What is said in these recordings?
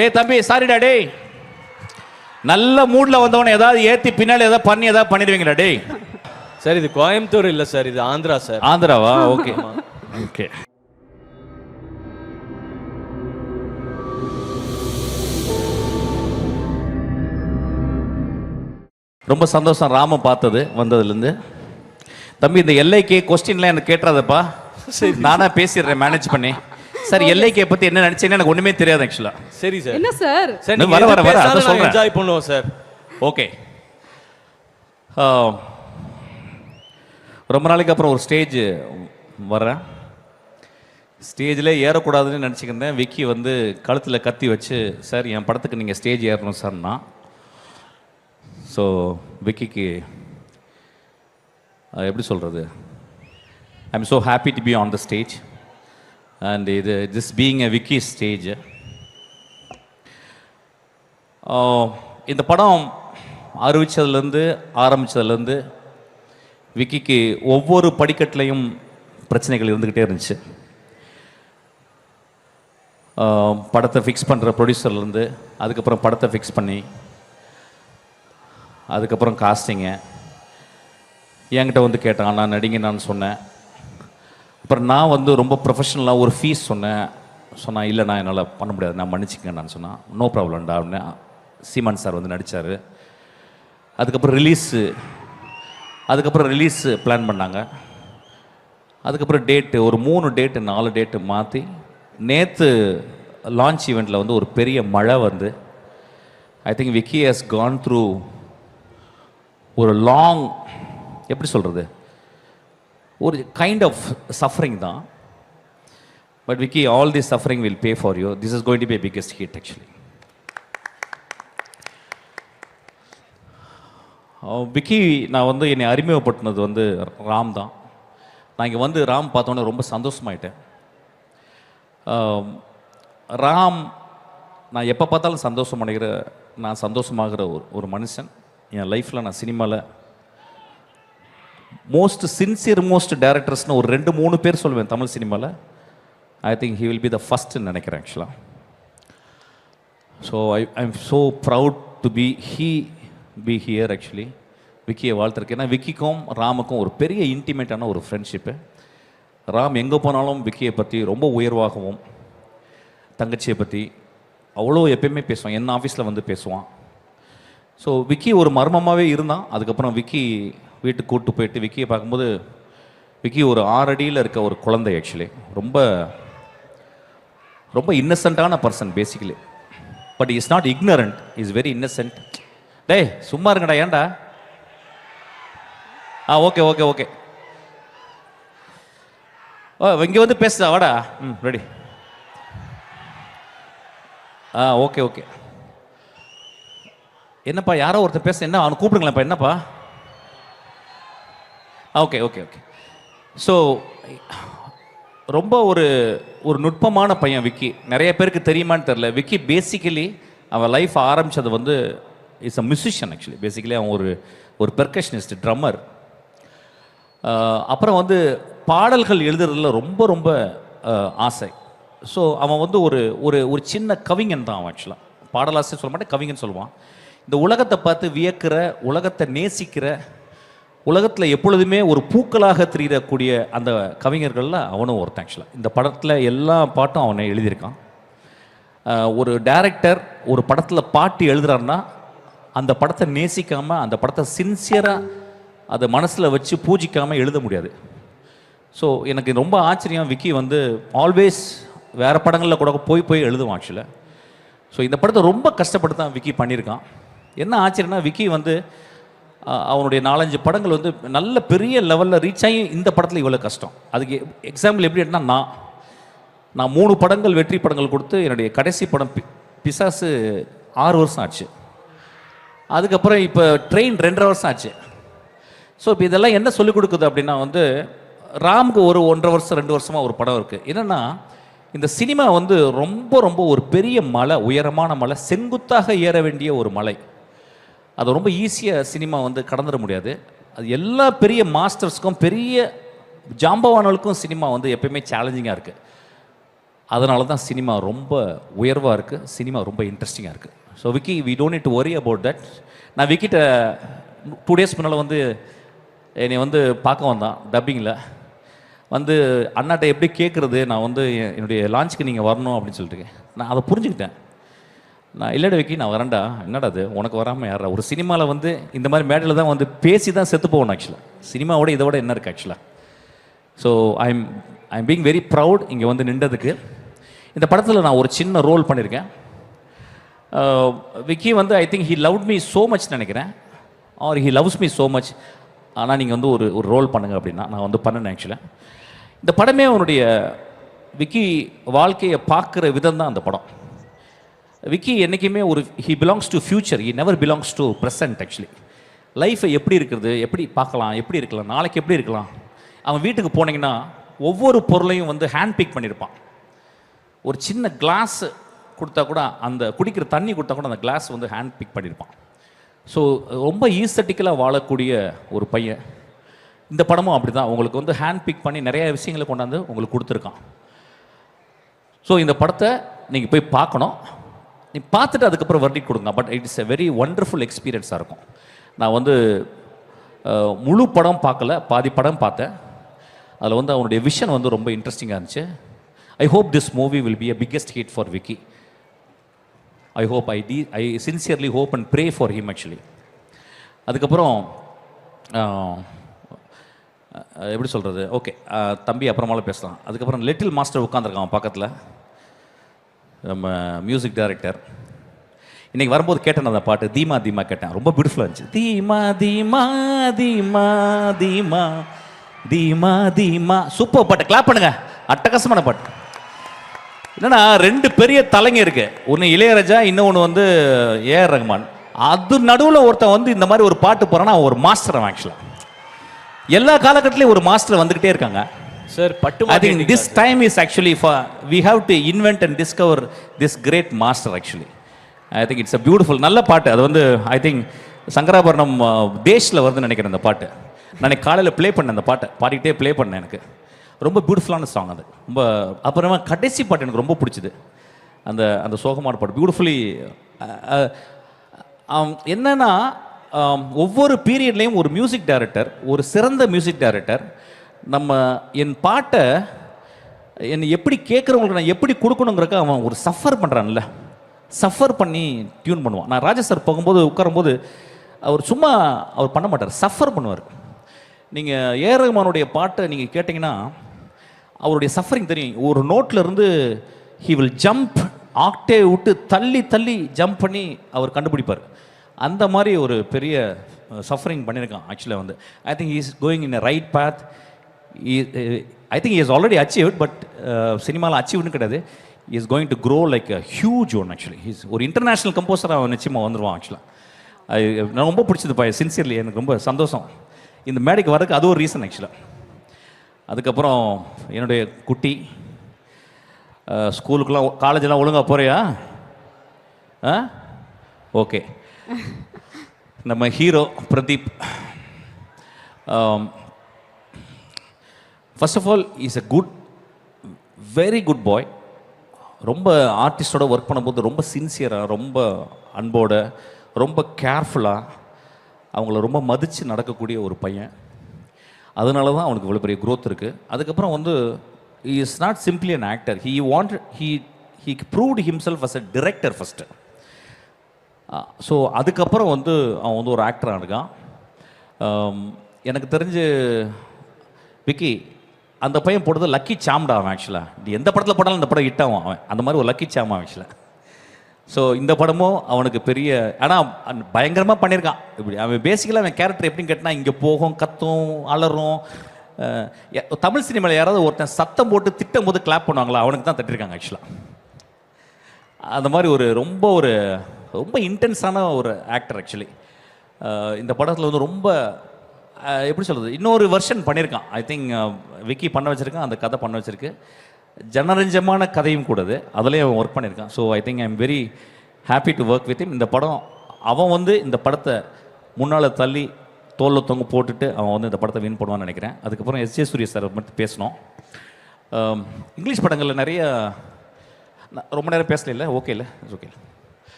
டேய் தம்பி சாரிடா டேய், நல்ல மூட்ல வந்தவன ஏதாவது ஏத்தி பின்னாடி ஏதாவது பண்ணி ஏதாவது பண்ணிடுவீங்களா டேய்? சார் இது கோயம்புத்தூர் இல்ல சார், இது ஆந்திரா சார். ஆந்திராவா? Okay okay. ரொம்ப சந்தோஷம் ராம பார்த்தது வந்ததுலேருந்து. தம்பி இந்த எல்ஐகே கொஸ்டின்லாம் எனக்கு கேட்டுறாதப்பா, சரி நானா பேசிடுறேன் மேனேஜ் பண்ணி. சார் எல்ஐகே பத்தி என்ன நினைச்சேன்னு எனக்கு ஒண்ணுமே தெரியாது ஆக்சுவலா. சரி சார். என்ன சார்? சார் நீங்க வர வர வர அத சொல்றேன். என்ஜாய் பண்ணுவோம் சார். ஓகே. ரொம்ப நாளைக்கு அப்புறம் ஒரு ஸ்டேஜ் வர்றேன். ஸ்டேஜில் ஏறக்கூடாதுன்னு நினச்சிக்கிருந்தேன். விக்கி வந்து கழுத்தில் கத்தி வச்சு, சார் என் படத்துக்கு நீங்கள் ஸ்டேஜ் ஏறணும் சார்னா. ஸோ விக்கிக்கு எப்படி சொல்கிறது, I am so happy to be on the stage and இது this being a Vicky stage. இந்த படம் ஆரம்பித்ததுலேருந்து விக்கிக்கு ஒவ்வொரு படிக்கட்டுலையும் பிரச்சனைகள் இருந்துக்கிட்டே இருந்துச்சு. படத்தை ஃபிக்ஸ் பண்ணுற ப்ரொடியூசர்லேருந்து, அதுக்கப்புறம் படத்தை ஃபிக்ஸ் பண்ணி, அதுக்கப்புறம் காஸ்டிங்கு என்கிட்ட வந்து கேட்டான், நான் நடிங்க நான் சொன்னேன். அப்புறம் நான் வந்து ரொம்ப ப்ரொஃபஷ்னலாக ஒரு ஃபீஸ் சொன்னேன் இல்லை நான் என்னால் பண்ண முடியாது, நான் மன்னிச்சிக்கங்க நான் சொன்னேன். நோ ப்ராப்ளம்டா அப்படின்னு சீமான் சார் வந்து நடித்தார். அதுக்கப்புறம் ரிலீஸ் பிளான் பண்ணாங்க. அதுக்கப்புறம் டேட்டு ஒரு 3 டேட்டு 4 டேட்டு மாற்றி, நேற்று லான்ச் ஈவெண்ட்டில் வந்து ஒரு பெரிய மழை வந்து, I think Vicky has gone through ஒரு லாங், எப்படி சொல்கிறது, ஒரு கைண்ட் ஆஃப் சஃபரிங் தான். But Vicky, all the suffering will pay for you. This is going to be a biggest hit actually. Vicky நான் வந்து என்னை அறிமுகப்படுத்தினது வந்து ராம் தான். நான் இங்கே வந்து ராம் பார்த்தோன்னே ரொம்ப சந்தோஷமாயிட்டேன். ராம் நான் எப்போ பார்த்தாலும் நான் சந்தோஷமாகிற ஒரு மனுஷன். என் லைஃப்பில் நான் சினிமாவில் மோஸ்ட் டேரக்டர்ஸ்னு ஒரு 2-3 பேர் சொல்லுவேன் தமிழ் சினிமாவில். I think he will be the ஃபஸ்ட்டுன்னு நினைக்கிறேன் ஆக்சுவலாக. So I am so proud to be here actually. விக்கியை வாழ்த்துருக்கு. ஏன்னா விக்கிக்கும் ராமுக்கும் ஒரு பெரிய இன்டிமேட்டான ஒரு ஃப்ரெண்ட்ஷிப்பு. ராம் எங்கே போனாலும் விக்கியை பற்றி ரொம்ப உயர்வாகவும், தங்கச்சியை பற்றி அவ்வளோ எப்பயுமே பேசுவான். என்ன ஆஃபீஸில் வந்து பேசுவான். ஸோ விக்கி ஒரு மர்மமாகவே இருந்தான். அதுக்கப்புறம் விக்கி வீட்டுக்கு கூப்பிட்டு போயிட்டு விக்கியை பார்க்கும்போது, விக்கி ஒரு 6 அடியில் இருக்க ஒரு குழந்தை ஆக்சுவலி. ரொம்ப ரொம்ப இன்னசென்ட்டான person basically. But is not ignorant, is very innocent. டேய் சும்மா இருங்கடா, ஏன்டா? ஓகே ஓகே ஓகே இங்கே வந்து பேசுதா, வாடா. ரெடி. Okay okay. என்னப்பா யாரோ ஒருத்தர் பேச, என்ன அவனை கூப்பிடுங்களேன்ப்பா, என்னப்பா? Okay okay okay. ஸோ ரொம்ப ஒரு நுட்பமான பையன் விக்கி. நிறைய பேருக்கு தெரியுமான்னு தெரில. விக்கி பேசிக்கலி அவன் லைஃப் ஆரம்பித்தது வந்து is a musician actually. Basically அவன் ஒரு பெர்கஷனிஸ்ட், ட்ரம்மர். அப்புறம் வந்து பாடல்கள் எழுதுறதுல ரொம்ப ரொம்ப ஆசை. ஸோ அவன் வந்து ஒரு சின்ன கவிஞன் தான் அவன் ஆக்சுவலாக. பாடலாசிரியர் சொல்ல மாட்டேன், கவிஞன் சொல்லுவான். இந்த உலகத்தை பார்த்து வியக்கிற, உலகத்தை நேசிக்கிற, உலகத்தில் எப்பொழுதுமே ஒரு பூக்களாக திரியக்கூடிய அந்த கவிஞர்களில் அவனும் ஒருத்தன் ஆக்சுவலாக. இந்த படத்தில் எல்லா பாட்டும் அவனை எழுதியிருக்கான். ஒரு டைரக்டர் ஒரு படத்தில் பாட்டு எழுதுறாருன்னா அந்த படத்தை நேசிக்காமல், அந்த படத்தை சின்சியராக அதை மனசில் வச்சு பூஜிக்காமல் எழுத முடியாது. ஸோ எனக்கு ரொம்ப ஆச்சரியம், விக்கி வந்து ஆல்வேஸ் வேறு படங்களில் கூட போய் எழுதுவான் ஆக்சுவலாக. ஸோ இந்த படத்தை ரொம்ப கஷ்டப்பட்டு தான் விக்கி பண்ணியிருக்கான். என்ன ஆச்சரியம்னா, விக்கி வந்து அவனுடைய 4-5 படங்கள் வந்து நல்ல பெரிய லெவலில் ரீச் ஆகி இந்த படத்தில் இவ்வளோ கஷ்டம். அதுக்கு எக்ஸாம்பிள் எப்படி அப்படின்னா, நான் 3 படங்கள் வெற்றி படங்கள் கொடுத்து என்னுடைய கடைசி படம் பிசாசு 6 வருஷம் ஆச்சு. அதுக்கப்புறம் இப்போ ட்ரெயின் 2.5 வருஷம் ஆச்சு. ஸோ இப்போ இதெல்லாம் என்ன சொல்லிக் கொடுக்குது அப்படின்னா வந்து, ராமுக்கு ஒரு 1.5 வருஷம் 2 வருஷமாக ஒரு படம் இருக்குது. என்னென்னா, இந்த சினிமா வந்து ரொம்ப ரொம்ப ஒரு பெரிய மலை, உயரமான மலை, செங்குத்தாக ஏற வேண்டிய ஒரு மலை. அது ரொம்ப ஈஸியாக சினிமா வந்து கடந்துட முடியாது. அது எல்லா பெரிய மாஸ்டர்ஸ்க்கும், பெரிய ஜாம்பவானர்களுக்கும் சினிமா வந்து எப்பயுமே சேலஞ்சிங்காக இருக்குது. அதனால தான் சினிமா ரொம்ப உயர்வாக இருக்குது, சினிமா ரொம்ப இன்ட்ரெஸ்டிங்காக இருக்குது. So Vicky, we don't need to worry about that. நான் விக்கிட்ட 2 days முன்னால் வந்து என்னை வந்து பார்க்க வந்தான் டப்பிங்கில். வந்து அண்ணாட்ட எப்படி கேட்குறது, நான் வந்து என்னுடைய லான்ச்சுக்கு நீங்கள் வரணும் அப்படின்னு சொல்லிட்டு நான் அதை புரிஞ்சுக்கிட்டேன். நான் இல்லைடா விக்கி, நான் வரேன்டா. என்னடா அது உனக்கு வராமல் யாரா? ஒரு சினிமாவில் வந்து இந்த மாதிரி மேடையில் தான் வந்து பேசி தான் செத்து போகணும் ஆக்சுவலாக. சினிமாவோட இதை விட என்ன இருக்குது ஆக்சுவலாக. So I'm being very proud இங்கே வந்து நின்றதுக்கு. இந்த படத்தில் நான் ஒரு சின்ன ரோல் பண்ணியிருக்கேன். விக்கி வந்து I think he loved me so much நினைக்கிறேன், or he loves me so much. ஆனால் நீங்கள் வந்து ஒரு ரோல் பண்ணுங்க அப்படின்னா நான் வந்து பண்ணினேன் ஆக்சுவலாக. இந்த படமே அவனுடைய விக்கி வாழ்க்கையை பார்க்குற விதம் தான் அந்த படம். விக்கி என்றைக்குமே ஒரு he belongs to future, he never belongs to present. Actually லைஃப்பை எப்படி இருக்கிறது, எப்படி பார்க்கலாம், எப்படி இருக்கலாம், நாளைக்கு எப்படி இருக்கலாம். அவன் வீட்டுக்கு போனீங்கன்னா ஒவ்வொரு பொருளையும் வந்து ஹேண்ட் பிக் பண்ணியிருப்பான். ஒரு சின்ன கிளாஸ் கொடுத்தா கூட, அந்த குடிக்கிற தண்ணி கொடுத்தா கூட அந்த கிளாஸ் வந்து ஹேண்ட் பிக் பண்ணியிருப்பான். ஸோ ரொம்ப ஈஸ்தட்டிக்கலாக வாழக்கூடிய ஒரு பையன். இந்த படமும் அப்படி தான் உங்களுக்கு வந்து ஹேண்ட் பிக் பண்ணி நிறைய விஷயங்களை கொண்டாந்து உங்களுக்கு கொடுத்துருக்கான். ஸோ இந்த படத்தை நீங்கள் போய் பார்க்கணும். நீ பார்த்துட்டு அதுக்கப்புறம் வர்டிக் கொடுங்க. But it's a very wonderful எக்ஸ்பீரியன்ஸாக இருக்கும். நான் வந்து முழு படம் பார்க்கல, பாதி படம் பார்த்தேன். அதில் வந்து அவனுடைய விஷன் வந்து ரொம்ப இன்ட்ரெஸ்டிங்காக இருந்துச்சு. I hope this movie will be a biggest hit for Vicky. I hope I sincerely hope and pray for him actually. அதுக்கப்புறம் எப்படி சொல்கிறது, ஓகே தம்பி அப்புறமால பேசலாம். அதுக்கப்புறம் லிட்டில் மாஸ்டர் உட்காந்துருக்கான் பக்கத்தில், நம்ம மியூசிக் டைரக்டர். இன்றைக்கி வரும்போது கேட்டேன் அந்த பாட்டு, தீமா தீமா கேட்டேன். ரொம்ப பியூட்டிஃபுல்லாக இருந்துச்சு. தீமா தீமா தீமா தீமா தீமா தீமா. சூப்பர் பாட்டு, கிளாப் பண்ணுங்க. அட்டகாசமான பாட்டு. என்னன்னா 2 பெரிய தலைங்க இருக்கு, ஒன்று இளையராஜா, இன்னொன்று வந்து ஏஆர் ரஹ்மான். அது நடுவில் ஒருத்தன் வந்து இந்த மாதிரி ஒரு பாட்டு போகிறான்னா ஒரு மாஸ்டர். அவன் ஆக்சுவலாக எல்லா காலகட்டத்திலையும் ஒரு மாஸ்டர் வந்துக்கிட்டே இருக்காங்க sir. I think this time is actually for we have to invent and discover this great master actually. I think it's a beautiful நல்ல பாட்டு. அது வந்து ஐ திங்க் சங்கராபரணம் தேஷில் வருதுன்னு நினைக்கிறேன் அந்த பாட்டு. நான் காலையில் ப்ளே பண்ணேன் அந்த பாட்டை, பாடிக்கிட்டே ப்ளே பண்ணேன். எனக்கு ரொம்ப பியூட்டிஃபுல்லான சாங் அது. ரொம்ப அப்புறமா கடைசி பாட்டு எனக்கு ரொம்ப பிடிச்சிது, அந்த அந்த சோகமான பாட்டு. பியூட்டிஃபுல்லி என்னன்னா ஒவ்வொரு பீரியட்லேயும் ஒரு மியூசிக் டைரக்டர், ஒரு சிறந்த மியூசிக் டைரக்டர் நம்ம என் பாட்டை என்னை எப்படி கேட்குறவங்களுக்கு நான் எப்படி கொடுக்கணுங்கிறக்க அவன் ஒரு சஃபர் பண்ணுறான்ல, சஃபர் பண்ணி டியூன் பண்ணுவான். நான் ராஜா சார் போகும்போது உட்காரும்போது அவர் சும்மா அவர் பண்ண மாட்டார், சஃபர் பண்ணுவார். நீங்கள் ஏஆர் ரஹ்மானுடைய பாட்டை நீங்கள் கேட்டிங்கன்னா அவருடைய சஃபரிங் தெரியும். ஒரு நோட்டில் இருந்து ஹி வில் ஜம்ப், ஆக்டே விட்டு தள்ளி தள்ளி ஜம்ப் பண்ணி அவர் கண்டுபிடிப்பார். அந்த மாதிரி ஒரு பெரிய சஃபரிங் பண்ணியிருக்கான் ஆக்சுவலாக வந்து. I think he is going in a right path. I think he is already achieved, but சினிமாவில் அச்சீவ்னு கிடையாது. Is going to grow like a huge one actually. He's ஒரு இன்டர்நேஷ்னல் கம்போசராக அவன் நிச்சயமாக வந்துடுவான் ஆக்சுவலாக. நான் ரொம்ப பிடிச்சது பாய், சின்சியர்லி எனக்கு ரொம்ப சந்தோஷம் இந்த மேடைக்கு வரதுக்கு. அது ஒரு ரீசன் ஆக்சுவலாக. அதுக்கப்புறம் என்னுடைய குட்டி ஸ்கூலுக்கெலாம் காலேஜெலாம் ஒழுங்காக போகிறியா? ஓகே. நம்ம hero Pradeep, first of all is a good, very good boy. ரொம்ப ஆர்டிஸ்டோட ஒர்க் பண்ணும்போது ரொம்ப சின்சியராக, ரொம்ப அன்போட, ரொம்ப கேர்ஃபுல்லாக, அவங்கள ரொம்ப மதித்து நடக்கக்கூடிய ஒரு பையன். அதனால தான் அவனுக்கு இவ்வளோ பெரிய க்ரோத் இருக்குது. அதுக்கப்புறம் வந்து he is not simply an actor, he proved himself as a director first. So அதுக்கப்புறம் வந்து அவன் வந்து ஒரு ஆக்டராக இருக்கான். எனக்கு தெரிஞ்சு விக்கி அந்த பையன் போடுறது லக்கி சாம்டா அவன் ஆக்சுவலாக. எந்த படத்தில் போட்டாலும் இந்த படம் ஹிட் ஆகும் அவன், அந்த மாதிரி ஒரு லக்கி சாம் ஆக்சுவலாக. ஸோ இந்த படமும் அவனுக்கு பெரிய, ஆனால் பயங்கரமாக பண்ணியிருக்கான். இப்படி அவன் பேசிக்கலாக அவன் கேரக்டர் எப்படின்னு கேட்டால் இங்கே போகும், கத்தும், அலறும். தமிழ் சினிமாவில் யாராவது ஒருத்தன் சத்தம் போட்டு திட்டம் போது கிளாப் பண்ணுவாங்களா, அவனுக்கு தான் தட்டியிருக்காங்க ஆக்சுவலாக. அந்த மாதிரி ஒரு ரொம்ப இன்டென்ஸான ஒரு ஆக்டர் ஆக்சுவலி. இந்த படத்தில் வந்து ரொம்ப எப்படி சொல்கிறது, இன்னொரு வெர்ஷன் பண்ணியிருக்கான். ஐ திங்க் விக்கி பண்ண வச்சுருக்கான், அந்த கதை பண்ண வச்சுருக்கு. ஜனரஞ்சமான கதையும் கூடது, அதுலேயும் அவன் ஒர்க் பண்ணியிருக்கான். So I think I am very happy to work with him. இந்த படம் அவன் வந்து இந்த படத்தை முன்னால் தள்ளி தோளில் தொங்க போட்டுட்டு அவன் வந்து இந்த படத்தை வின் பண்ணுவான்னு நினைக்கிறேன். அதுக்கப்புறம் எஸ்.ஜே. சூர்யா சார் மட்டும் பேசணும். இங்கிலீஷ் படங்களில் நிறைய நான் ரொம்ப நேரம் பேசல இல்லை ஓகே இல்லை ஓகே.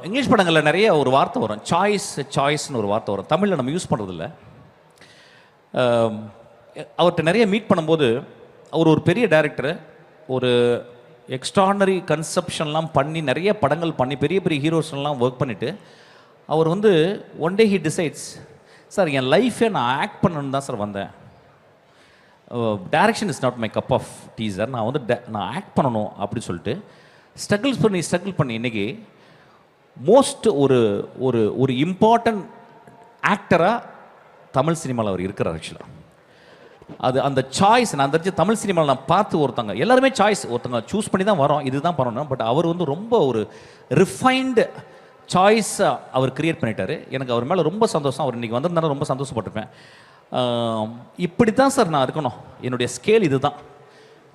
இங்கிலீஷ் படங்களில் நிறைய ஒரு வார்த்தை வரும், சாய்ஸ்னு ஒரு வார்த்தை வரும். தமிழில் நம்ம யூஸ் பண்ணுறதில்ல. அவர்கிட்ட நிறைய மீட் பண்ணும்போது அவர் ஒரு பெரிய டைரக்டர், ஒரு எக்ஸ்ட்ரானரி கன்செப்ஷன்லாம் பண்ணி நிறைய படங்கள் பண்ணி பெரிய பெரிய ஹீரோஸ்லாம் ஒர்க் பண்ணிவிட்டு அவர் வந்து one day he decides, sir என் லைஃபே நான் ஆக்ட் பண்ணணுன்னு தான் சார் வந்தேன், direction is not my cup of tea sir, நான் வந்து நான் ஆக்ட் பண்ணணும் அப்படின்னு சொல்லிட்டு ஸ்ட்ரகிள் பண்ணி இன்றைக்கி மோஸ்ட் ஒரு ஒரு ஒரு இம்பார்ட்டன்ட் ஆக்டராக தமிழ் சினிமாவில் அவர் இருக்கிறார். ஆக்சுவலாக அது அந்த சாய்ஸ் நான் தெரிஞ்ச தமிழ் சினிமாவில் நான் பார்த்து ஒருத்தங்க எல்லாருமே சாய்ஸ் ஒருத்தங்க சூஸ் பண்ணி தான் வரோம், இதுதான் பண்ணணும். பட் அவர் வந்து ரொம்ப ஒரு ரிஃபைன்டு சாய்ஸாக அவர் கிரியேட் பண்ணிட்டார். எனக்கு அவர் மேலே ரொம்ப சந்தோஷம். அவர் இன்றைக்கி வந்திருந்தாலும் ரொம்ப சந்தோஷப்பட்டிருப்பேன். இப்படி தான் சார் நான் இருக்கணும், என்னுடைய ஸ்கேல் இது தான்,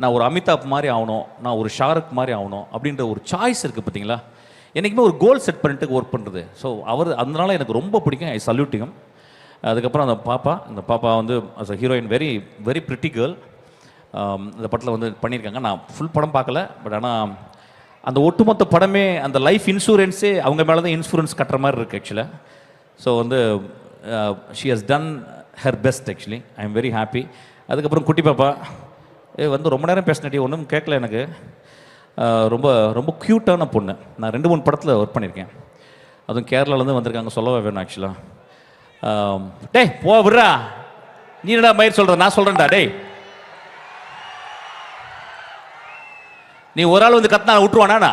நான் ஒரு அமிதாப் மாதிரி ஆகணும், நான் ஒரு ஷாருக் மாதிரி ஆகணும் அப்படின்ற ஒரு சாய்ஸ் இருக்குது பார்த்தீங்களா. என்றைக்குமே ஒரு கோல் செட் பண்ணிட்டு ஒர்க் பண்ணுறது. ஸோ அவர் அதனால எனக்கு ரொம்ப பிடிக்கும். I saluting. அதுக்கப்புறம் அந்த பாப்பா வந்து as a heroine very very pretty girl. இந்த படத்தில் வந்து பண்ணியிருக்காங்க. நான் ஃபுல் படம் பார்க்கல, பட் ஆனால் அந்த ஒட்டுமொத்த படமே அந்த லைஃப் இன்சூரன்ஸே அவங்க மேலே தான் இன்சூரன்ஸ் கட்டுற மாதிரி இருக்குது ஆக்சுவலாக. ஸோ வந்து she has done her best actually. I am very happy. அதுக்கப்புறம் குட்டி பாப்பா வந்து ரொம்ப நேரம் பேசினட்டி ஒன்றும் கேட்கல எனக்கு. ரொம்ப ரொம்ப க்யூட்டான பொண்ணு. நான் 2-3 படத்தில் ஒர்க் பண்ணியிருக்கேன். அதுவும் கேரளாலேருந்து வந்திருக்காங்க, சொல்லவே வேணும் ஆக்சுவலாக. டேய் போ விட்றா, நீ என்னடா மயிர் சொல்கிற, நான் சொல்கிறேன்டா. டேய் நீ ஒரு ஆள் வந்து கத்தினா விட்டுருவானா?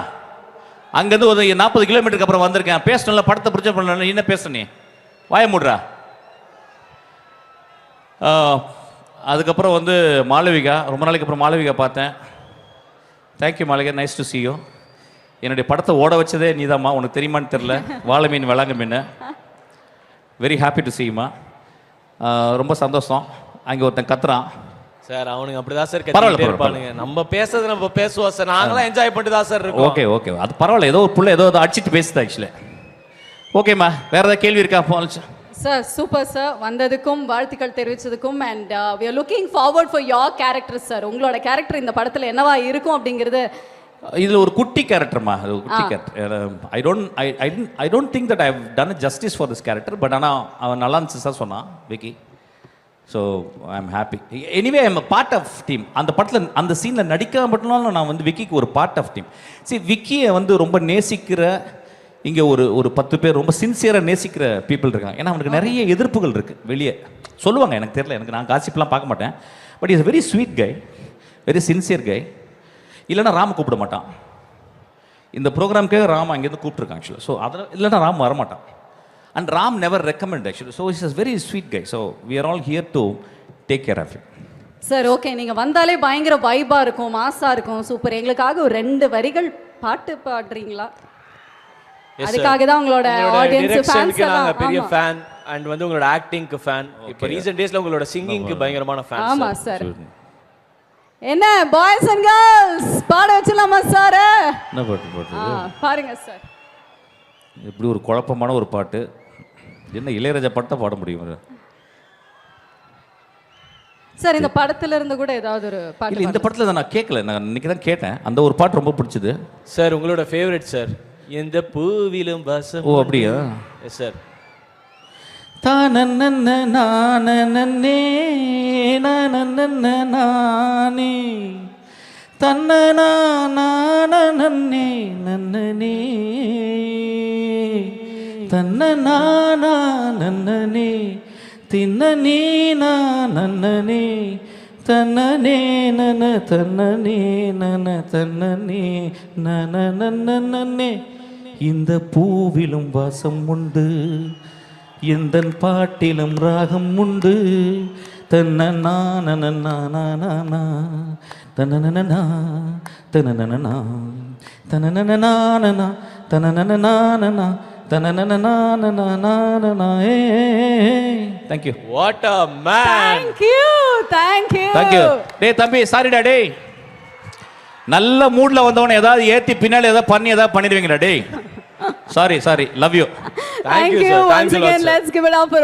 அங்கேருந்து ஒரு 40 கிலோமீட்டருக்கு அப்புறம் வந்திருக்கேன், பேசணும்ல, படத்தை பிடிச்ச பண்ணல, நீ என்ன பேச, நீ வாய மூடுறா. அதுக்கப்புறம் வந்து மாளவிகா, ரொம்ப நாளைக்கு அப்புறம் மாளவிகா பார்த்தேன். Thank you Malavika, nice to see you. என்னுடைய படத்தை ஓட வச்சதே நீதாம்மா, உனக்கு தெரியுமான்னு தெரில. வாழை மீன் விளாங்க மீன். Very happy to see you மா. ரொம்ப சந்தோஷம். அங்கே ஒருத்தன் கத்துறான் சார், அவனுங்க அப்படிதான் சார் கத்திட்டே இருப்பானுங்க. நம்ம பேசுறது நம்ம பேசுவோம் சார், நாங்களாம் என்ஜாய் பண்ணிட்டு தான் சார் இருக்கோம். ஓகே ஓகே, அது பரவாயில்ல. ஏதோ ஒரு புள்ள ஏதோ அடிச்சிட்டு பேசுது ஆக்சுவலி. ஓகேம்மா, வேற ஏதாவது கேள்வி இருக்கா? சார் சூப்பர் சார், வந்ததுக்கும் வாழ்த்துக்கள் தெரிவிச்சதுக்கும். And we are looking forward for your character sir. உங்களோட கேரக்டர் இந்த படத்தில் என்னவா இருக்கும் அப்படிங்கிறது. இதில் ஒரு குட்டி கேரக்டர்மா, அது ஒரு குட்டி character. I don't think that I have done justice for this character. But ஆனால் அவன் நல்லா இருந்துச்சு சார் சொன்னான் Vicky. So I am happy. Anyway I am part of team. அந்த படத்தில் அந்த சீனில் நடிக்காம மட்டும்னாலும் நான் வந்து விக்கிக்கு ஒரு பார்ட் ஆஃப் டீம். சரி, விக்கியை வந்து ரொம்ப நேசிக்கிற இங்கே ஒரு 10 பேர் ரொம்ப சின்சியராக நேசிக்கிற பீப்புள் இருக்காங்க. ஏன்னா அவனுக்கு நிறைய எதிர்ப்புகள் இருக்குது வெளியே, சொல்லுவாங்க. எனக்கு தெரியல, எனக்கு நான் காசிப்லாம் பார்க்க மாட்டேன். But is very sweet guy, very sincere guy. இல்லைன்னா ராம கூப்பிட மாட்டான். இந்த ப்ரோக்ராம்க்கே ராம் அங்கேருந்து கூப்பிட்டுருக்கான் ஆக்சுவலாக. ஸோ அதில் இல்லைன்னா ராம் வரமாட்டான். And Ram never recommend actually. So he's a very sweet guy. So we are all here to take care of him. Sir okay, நீங்கள் வந்தாலே பயங்கர வைபாக இருக்கும், மாஸாக இருக்கும். சூப்பர். எங்களுக்காக ஒரு 2 வரிகள் பாட்டு பாடுறீங்களா? அதுக்காக தான் உங்களோட ஆடியன்ஸ் ஃபேன்ஸ் எல்லாம் பெரிய ஃபேன். அண்ட் வந்து உங்களோட ஆக்டிங்க்கு ஃபேன். இப்போ ரீசன்ட் டேஸ்ல உங்களோட சிங்கிங்க்கு பயங்கரமான ஃபேன். ஆமா சார். என்ன பாய்ஸ் அண்ட் கேர்ள்ஸ் பாட வச்சலாமா சார்? என்ன பாட்டு பாருங்க சார். இப்படி ஒரு குழப்பமான ஒரு பாட்டு, என்ன இளையராஜா பாட்டு தான் பாட முடியும் சார்? இந்த படத்துல இருந்து கூட ஏதாவது ஒரு பாட்டு? இல்லை, இந்த படத்தில் நான் கேட்கல, நான் இன்னைக்கு தான் கேட்டேன். அந்த ஒரு பாட்டு ரொம்ப பிடிச்சது சார். உங்களோட ஃபேவரட் சார், எந்த பூவிலும் வாசம். ஓ அப்படியா? Yes sir. தானன்னே நானே நானே தன்னே நன்னே தன்னே தின்னே நன்னே தன்னே நன தன்னே நன தன்னே நன நன்னே. இந்த பூவிலும் வாசம் உண்டு, எந்தன் பாட்டிலும் ராகம் உண்டு. தன்ன நானா தனனனா தனனனா தனனனா தனனனா தனனனா. Thank you. What a man. Thank you. டேய் தம்பி, சாரிடா டேய். நல்ல மூட்ல வந்தவன ஏதாவது ஏத்தி பின்னால ஏதாவது பண்ணிடுவீங்கடா டேய். Sorry, love you. Thank you sir. Once again, let's give it up for